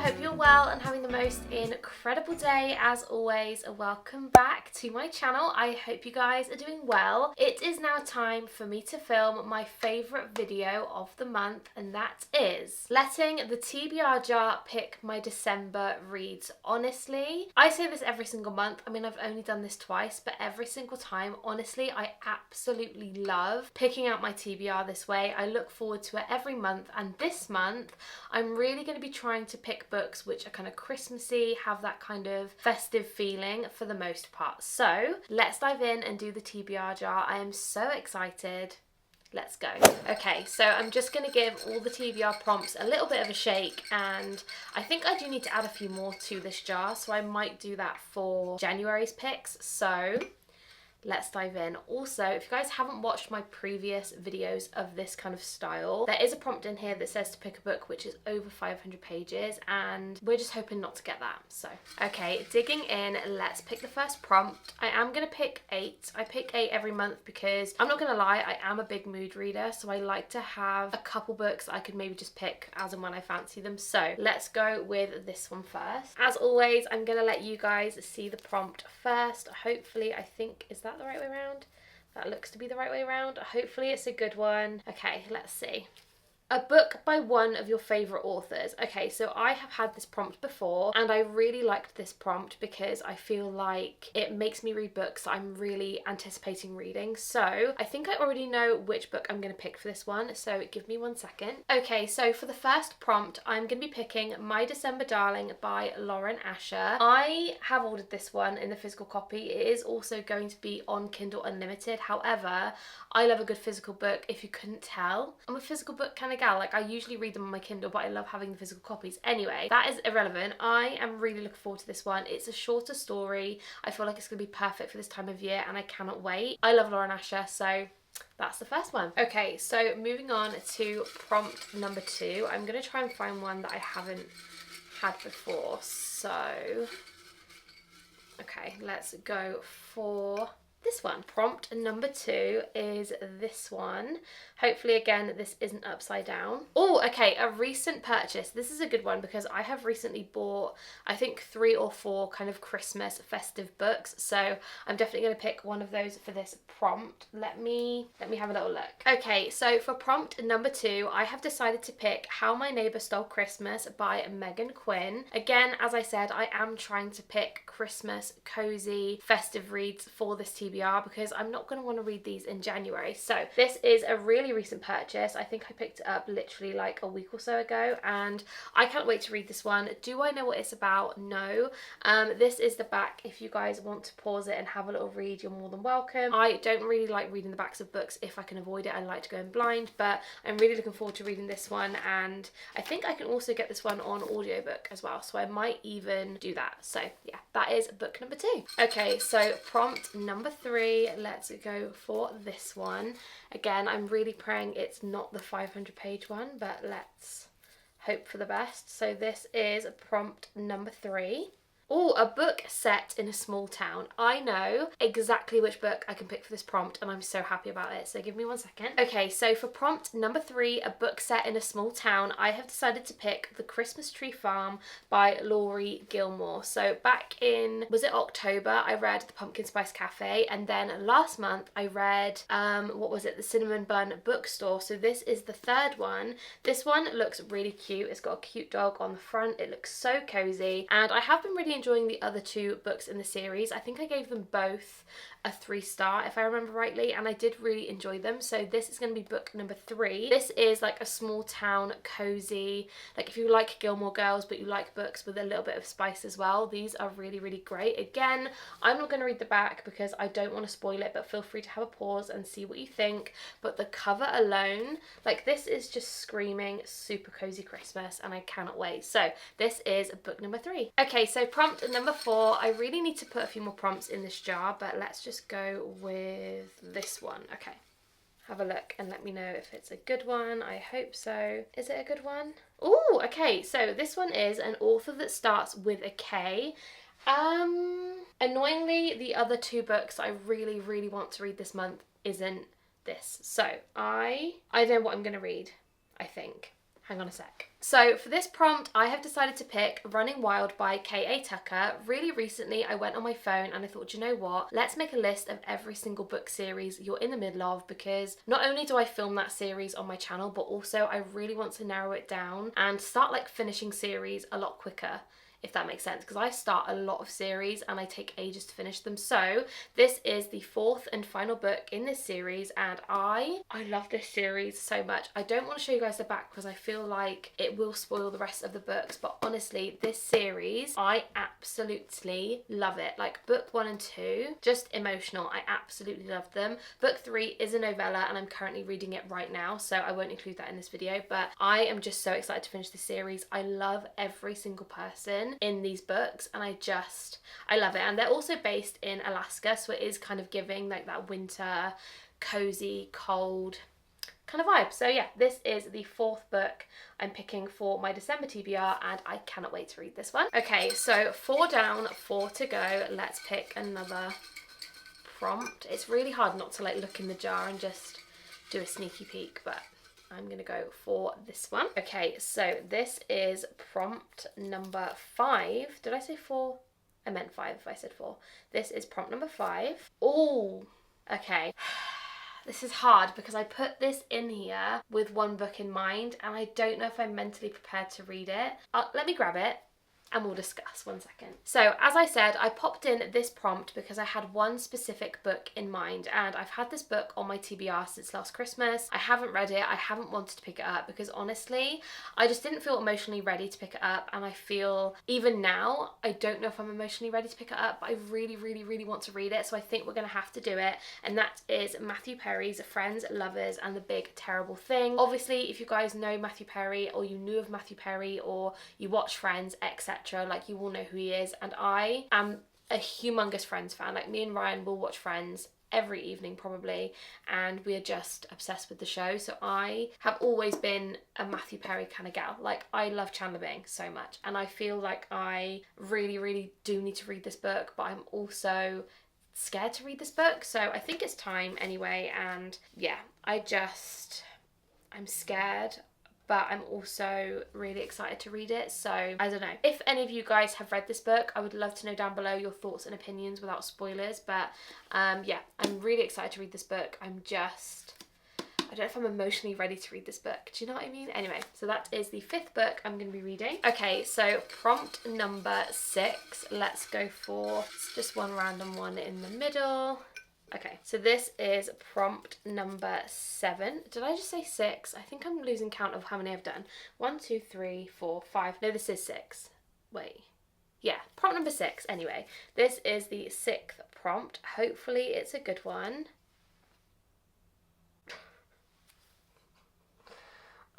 hope you're well and having the most incredible day. As always, welcome back to my channel. I hope you guys are doing well. It is now time for me to film my favourite video of the month, and that is letting the TBR jar pick my December reads. Honestly, I say this every single month. I mean, I've only done this twice, but every single time, honestly, I absolutely love picking out my TBR this way. I look forward to it every month, and this month I'm really going to be trying to pick books which are kind of Christmassy, have that kind of festive feeling for the most part. So let's dive in and do the TBR jar. I am so excited. Let's go. Okay, so I'm just going to give all the TBR prompts a little bit of a shake, and I think I do need to add a few more to this jar, so I might do that for January's picks. So let's dive in. Also, if you guys haven't watched my previous videos of this kind of style, there is a prompt in here that says to pick a book which is over 500 pages, and we're just hoping not to get that. So, okay, digging in, let's pick the first prompt. I am going to pick 8. I pick 8 every month because I'm not going to lie, I am a big mood reader, so I like to have a couple books I could maybe just pick as and when I fancy them. So let's go with this one first. As always, I'm going to let you guys see the prompt first. Hopefully, I think, is that the right way around? That looks to be the right way around. Hopefully it's a good one. Okay, let's see. A book by one of your favourite authors. Okay, so I have had this prompt before, and I really liked this prompt because I feel like it makes me read books that I'm really anticipating reading. So I think I already know which book I'm going to pick for this one, so give me 1 second. Okay, so for the first prompt, I'm going to be picking My December Darling by Lauren Asher. I have ordered this one in the physical copy. It is also going to be on Kindle Unlimited. However, I love a good physical book, if you couldn't tell. I'm a physical book kind of gal. Like, I usually read them on my Kindle, but I love having the physical copies. Anyway, that is irrelevant. I am really looking forward to this one. It's a shorter story. I feel like it's going to be perfect for this time of year, and I cannot wait. I love Lauren Asher, so that's the first one. Okay, so moving on to prompt number 2. I'm going to try and find one that I haven't had before. So, okay, let's go for this one. Prompt number 2 is this one. Hopefully, again, this isn't upside down. Oh, okay, a recent purchase. This is a good one because I have recently bought, I think, 3 or 4 kind of Christmas festive books. So I'm definitely going to pick one of those for this prompt. Let me have a little look. Okay, so for prompt number 2, I have decided to pick How My Neighbour Stole Christmas by Megan Quinn. Again, as I said, I am trying to pick Christmas cozy festive reads for this TBR because I'm not going to want to read these in January. So this is a really recent purchase. I think I picked it up literally like a week or so ago, and I can't wait to read this one. Do I know what it's about? No. This is the back. If you guys want to pause it and have a little read, you're more than welcome. I don't really like reading the backs of books if I can avoid it. I like to go in blind, but I'm really looking forward to reading this one, and I think I can also get this one on audiobook as well, so I might even do that. So yeah, that is book number 2. Okay, so prompt number 3, let's go for this one. Again, I'm really praying it's not the 500-page one, but let's hope for the best. So this is prompt number 3. Oh, a book set in a small town. I know exactly which book I can pick for this prompt, and I'm so happy about it. So give me 1 second. Okay, so for prompt number 3, a book set in a small town, I have decided to pick The Christmas Tree Farm by Laurie Gilmore. So back in, was it October, I read The Pumpkin Spice Cafe, and then last month I read, what was it, The Cinnamon Bun Bookstore. So this is the 3rd one. This one looks really cute. It's got a cute dog on the front. It looks so cozy, and I have been really enjoying the other 2 books in the series. I think I gave them both a 3-star if I remember rightly, and I did really enjoy them. So this is going to be book number 3. This is like a small town cozy, like if you like Gilmore Girls but you like books with a little bit of spice as well, these are really, really great. Again, I'm not going to read the back because I don't want to spoil it, but feel free to have a pause and see what you think. But the cover alone, like, this is just screaming super cozy Christmas, and I cannot wait. So this is book number 3. Okay, so prompt number 4. I really need to put a few more prompts in this jar, but let's just go with this one. Okay, have a look and let me know if it's a good one. I hope so. Is it a good one? Oh, okay, so this one is an author that starts with a K. Annoyingly, the other 2 books I really, really want to read this month isn't this. So I know what I'm going to read, I think. Hang on a sec. So for this prompt, I have decided to pick Running Wild by K.A. Tucker. Really recently, I went on my phone and I thought, you know what? Let's make a list of every single book series you're in the middle of, because not only do I film that series on my channel, but also I really want to narrow it down and start like finishing series a lot quicker, if that makes sense, because I start a lot of series and I take ages to finish them. So this is the 4th and final book in this series, and I love this series so much. I don't want to show you guys the back because I feel like it will spoil the rest of the books, but honestly, this series, I absolutely love it. Like book 1 and 2, just emotional. I absolutely love them. Book 3 is a novella and I'm currently reading it right now, so I won't include that in this video, but I am just so excited to finish this series. I love every single person in these books and I love it. And they're also based in Alaska, so it is kind of giving like that winter, cozy, cold kind of vibe. So yeah, this is the 4th book I'm picking for my December TBR and I cannot wait to read this one. Okay, so 4 down, 4 to go. Let's pick another prompt. It's really hard not to like look in the jar and just do a sneaky peek, but I'm gonna go for this one. Okay, so this is prompt number 5. Did I say 4? I meant 5 if I said 4. This is prompt number 5. Oh, okay. This is hard because I put this in here with one book in mind and I don't know if I'm mentally prepared to read it. Let me grab it and we'll discuss. 1 second. So as I said, I popped in this prompt because I had one specific book in mind, and I've had this book on my TBR since last Christmas. I haven't read it. I haven't wanted to pick it up because honestly, I just didn't feel emotionally ready to pick it up, and I feel even now, I don't know if I'm emotionally ready to pick it up, but I really, really, really want to read it, so I think we're going to have to do it, and that is Matthew Perry's Friends, Lovers and the Big Terrible Thing. Obviously, if you guys know Matthew Perry, or you knew of Matthew Perry, or you watch Friends, etc., like you will know who he is, and I am a humongous Friends fan. Like me and Ryan will watch Friends every evening probably, and we are just obsessed with the show. So I have always been a Matthew Perry kind of gal. Like I love Chandler Bing so much, and I feel like I really, really do need to read this book, but I'm also scared to read this book, so I think it's time anyway. And yeah, I'm scared, but I'm also really excited to read it. So I don't know. If any of you guys have read this book, I would love to know down below your thoughts and opinions without spoilers. But yeah, I'm really excited to read this book. I don't know if I'm emotionally ready to read this book. Do you know what I mean? Anyway, so that is the 5th book I'm going to be reading. Okay, so prompt number 6. Let's go for just one random one in the middle. Okay, so this is prompt number 7. Did I just say 6? I think I'm losing count of how many I've done. 1, 2, 3, 4, 5. No, this is 6. Wait. Yeah, prompt number 6 anyway. This is the 6th prompt. Hopefully it's a good one.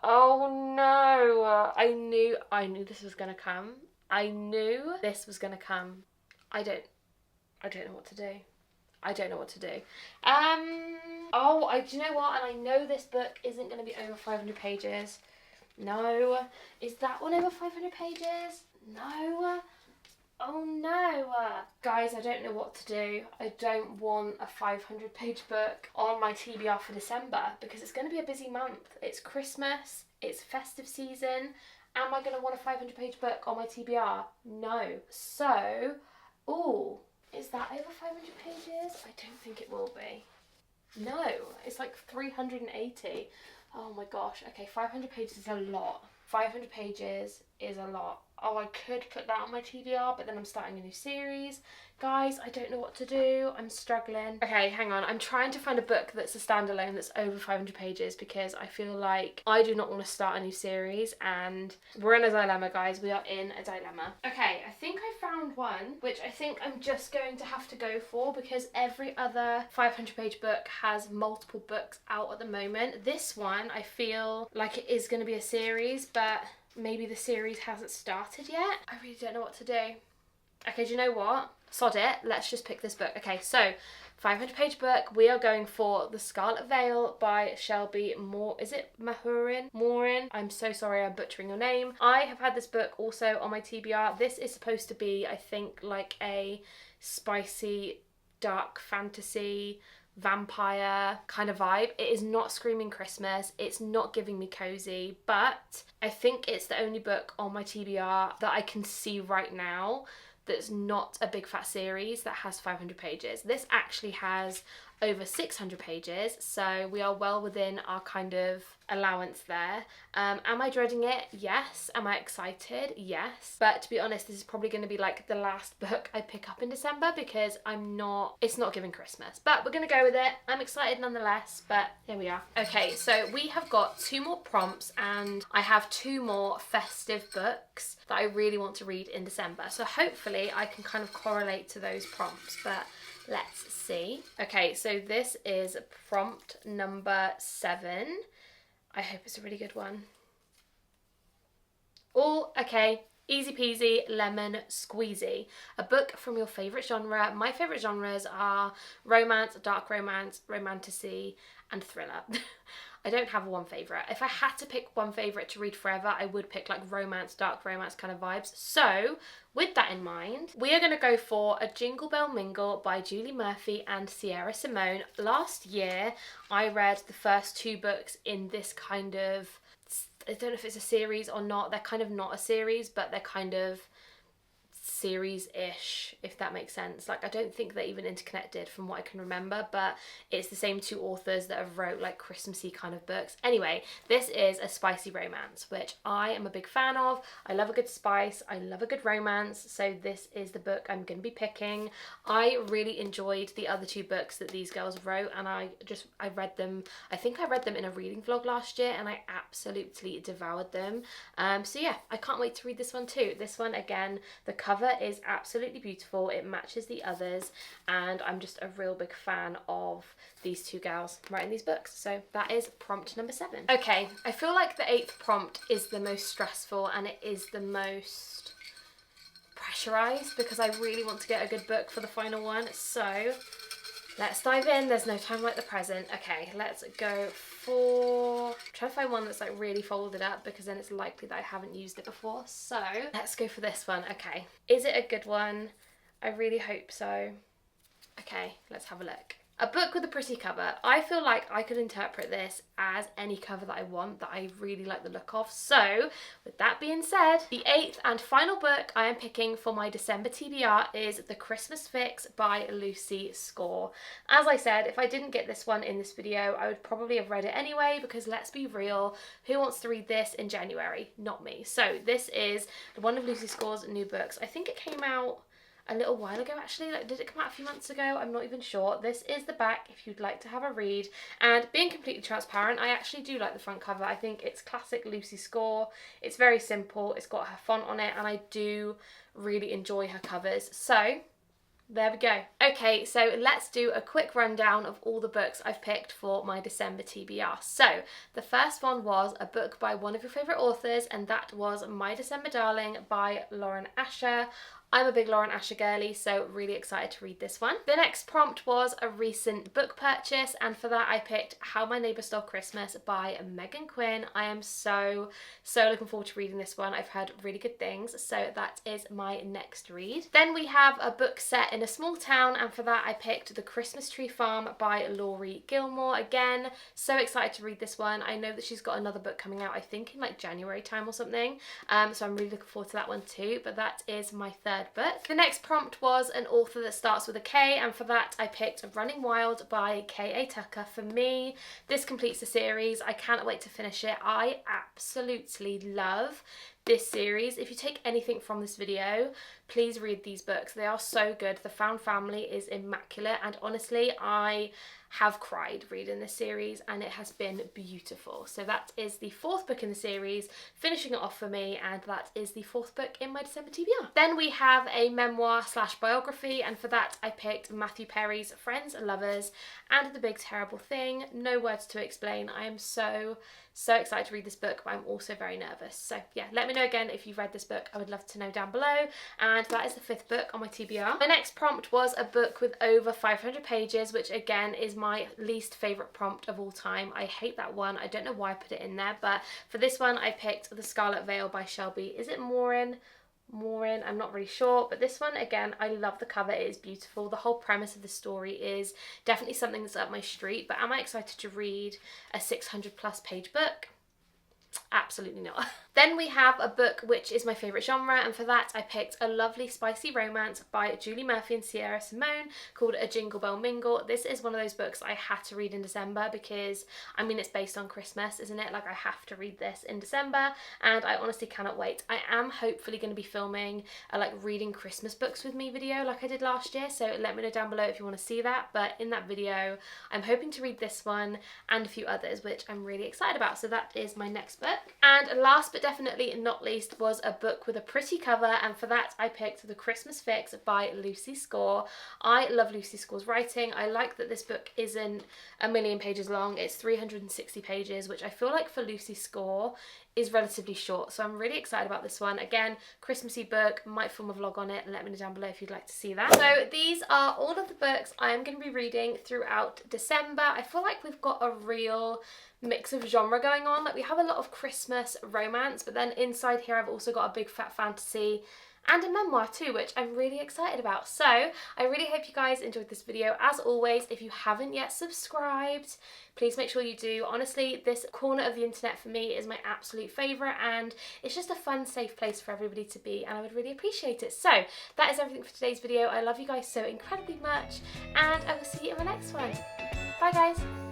Oh no, I knew this was gonna come. I knew this was gonna come. I don't know what to do. I don't know what to do. Do you know what? And I know this book isn't going to be over 500 pages. No. Is that one over 500 pages? No. Oh no. Guys, I don't know what to do. I don't want a 500 page book on my TBR for December because it's going to be a busy month. It's Christmas. It's festive season. Am I going to want a 500 page book on my TBR? No. So, ooh. Is that over 500 pages? I don't think it will be. No, it's like 380. Oh my gosh. Okay, 500 pages is a lot. 500 pages is a lot. Oh, I could put that on my TBR, but then I'm starting a new series. Guys, I don't know what to do. I'm struggling. Okay, hang on. I'm trying to find a book that's a standalone that's over 500 pages because I feel like I do not want to start a new series, and we're in a dilemma, guys. We are in a dilemma. Okay, I think I found one, which I think I'm just going to have to go for because every other 500 page book has multiple books out at the moment. This one, I feel like it is going to be a series, but maybe the series hasn't started yet. I really don't know what to do. Okay, do you know what? Sod it. Let's just pick this book. Okay, so 500 page book. We are going for The Scarlet Veil by Shelby Is it Mahurin? Morin? I'm so sorry, I'm butchering your name. I have had this book also on my TBR. This is supposed to be, I think, like a spicy dark fantasy, vampire kind of vibe. It is not screaming Christmas, it's not giving me cozy, but I think it's the only book on my TBR that I can see right now that's not a big fat series that has 500 pages. This actually has over 600 pages, so we are well within our kind of allowance there. Am I dreading it? Yes. Am I excited? Yes. But to be honest, this is probably going to be like the last book I pick up in December because it's not giving Christmas. But we're going to go with it. I'm excited nonetheless, but here we are. Okay, so we have got 2 more prompts and I have 2 more festive books that I really want to read in December. So hopefully I can kind of correlate to those prompts, but let's see. Okay, so this is prompt number 7. I hope it's a really good one. Oh, okay. Easy peasy, lemon squeezy. A book from your favourite genre. My favourite genres are romance, dark romance, romantasy, and thriller. I don't have one favourite. If I had to pick one favourite to read forever, I would pick like romance, dark romance kind of vibes. So, with that in mind, we are going to go for A Jingle Bell Mingle by Julie Murphy and Sierra Simone. Last year, I read the first 2 books in this kind of, I don't know if it's a series or not. They're kind of not a series, but they're kind of series-ish, if that makes sense. Like, I don't think they're even interconnected from what I can remember, but it's the same 2 authors that have wrote like Christmassy kind of books. Anyway, this is a spicy romance, which I am a big fan of. I love a good spice, I love a good romance, so this is the book I'm going to be picking. I really enjoyed the other 2 books that these girls wrote, and I read them, I think I read them in a reading vlog last year, and I absolutely devoured them. So yeah, I can't wait to read this one too. This one, again, the cover is absolutely beautiful, it matches the others, and I'm just a real big fan of these 2 gals writing these books. So that is prompt number 7. Okay, I feel like the 8th prompt is the most stressful and it is the most pressurized because I really want to get a good book for the final one. So let's dive in. There's no time like the present. Okay, let's go for... I'm trying to find one that's like really folded up because then it's likely that I haven't used it before. So let's go for this one. Okay, is it a good one? I really hope so. Okay, let's have a look. A book with a pretty cover. I feel like I could interpret this as any cover that I want, that I really like the look of. So, with that being said, the 8th and final book I am picking for my December TBR is The Christmas Fix by Lucy Score. As I said, if I didn't get this one in this video, I would probably have read it anyway, because let's be real, who wants to read this in January? Not me. So, this is one of Lucy Score's new books. I think it came out a little while ago actually. Like, did it come out a few months ago? I'm not even sure. This is the back if you'd like to have a read, and being completely transparent, I actually do like the front cover. I think it's classic Lucy Score. It's very simple, it's got her font on it, and I do really enjoy her covers. So there we go. Okay, so let's do a quick rundown of all the books I've picked for my December TBR. So the first one was a book by one of your favourite authors, and that was My December Darling by Lauren Asher. I'm a big Lauren Asher girly, so really excited to read this one. The next prompt was a recent book purchase, and for that I picked How My Neighbour Stole Christmas by Megan Quinn. I am so looking forward to reading this one. I've heard really good things, so that is my next read. Then we have a book set in a small town, and for that I picked The Christmas Tree Farm by Laurie Gilmore. Again, so excited to read this one. I know that she's got another book coming out, I think in like January time or something, so I'm really looking forward to that one too, but that is my third book. The next prompt was an author that starts with a K, and for that I picked Running Wild by K.A. Tucker. For me, this completes the series. I can't wait to finish it. I absolutely love this series. If you take anything from this video, please read these books. They are so good. The Found Family is immaculate, and honestly, I have cried reading this series and it has been beautiful. So that is the 4th book in the series, finishing it off for me, and that is the 4th book in my December TBR. Then we have a memoir / biography, and for that I picked Matthew Perry's Friends and Lovers and The Big Terrible Thing. No words to explain. I am so excited to read this book, but I'm also very nervous. So yeah, let me know again if you've read this book. I would love to know down below. And that is the 5th book on my TBR. My next prompt was a book with over 500 pages, which again is my least favourite prompt of all time. I hate that one. I don't know why I put it in there, but for this one I picked The Scarlet Veil by Shelby. Is it Morin more in, I'm not really sure, but this one, again, I love the cover. It is beautiful. The whole premise of the story is definitely something that's up my street, but am I excited to read a 600+ page book? Absolutely not. Then we have a book which is my favourite genre, and for that I picked a lovely spicy romance by Julie Murphy and Sierra Simone called A Jingle Bell Mingle. This is one of those books I had to read in December because, I mean, it's based on Christmas, isn't it? Like, I have to read this in December, and I honestly cannot wait. I am hopefully going to be filming a like reading Christmas books with me video like I did last year, so let me know down below if you want to see that. But in that video I'm hoping to read this one and a few others which I'm really excited about, so that is my next book. And last but definitely not least was a book with a pretty cover, and for that I picked The Christmas Fix by Lucy Score. I love Lucy Score's writing. I like that this book isn't a million pages long. It's 360 pages, which I feel like for Lucy Score is relatively short, so I'm really excited about this one. Again, Christmassy book, might film a vlog on it, and let me know down below if you'd like to see that. So these are all of the books I am going to be reading throughout December. I feel like we've got a real mix of genre going on. Like, we have a lot of Christmas romance, but then inside here I've also got a big fat fantasy and a memoir too, which I'm really excited about. So I really hope you guys enjoyed this video. As always, if you haven't yet subscribed, please make sure you do. Honestly, this corner of the internet for me is my absolute favourite, and it's just a fun, safe place for everybody to be, and I would really appreciate it. So that is everything for today's video. I love you guys so incredibly much, and I will see you in my next one. Bye guys.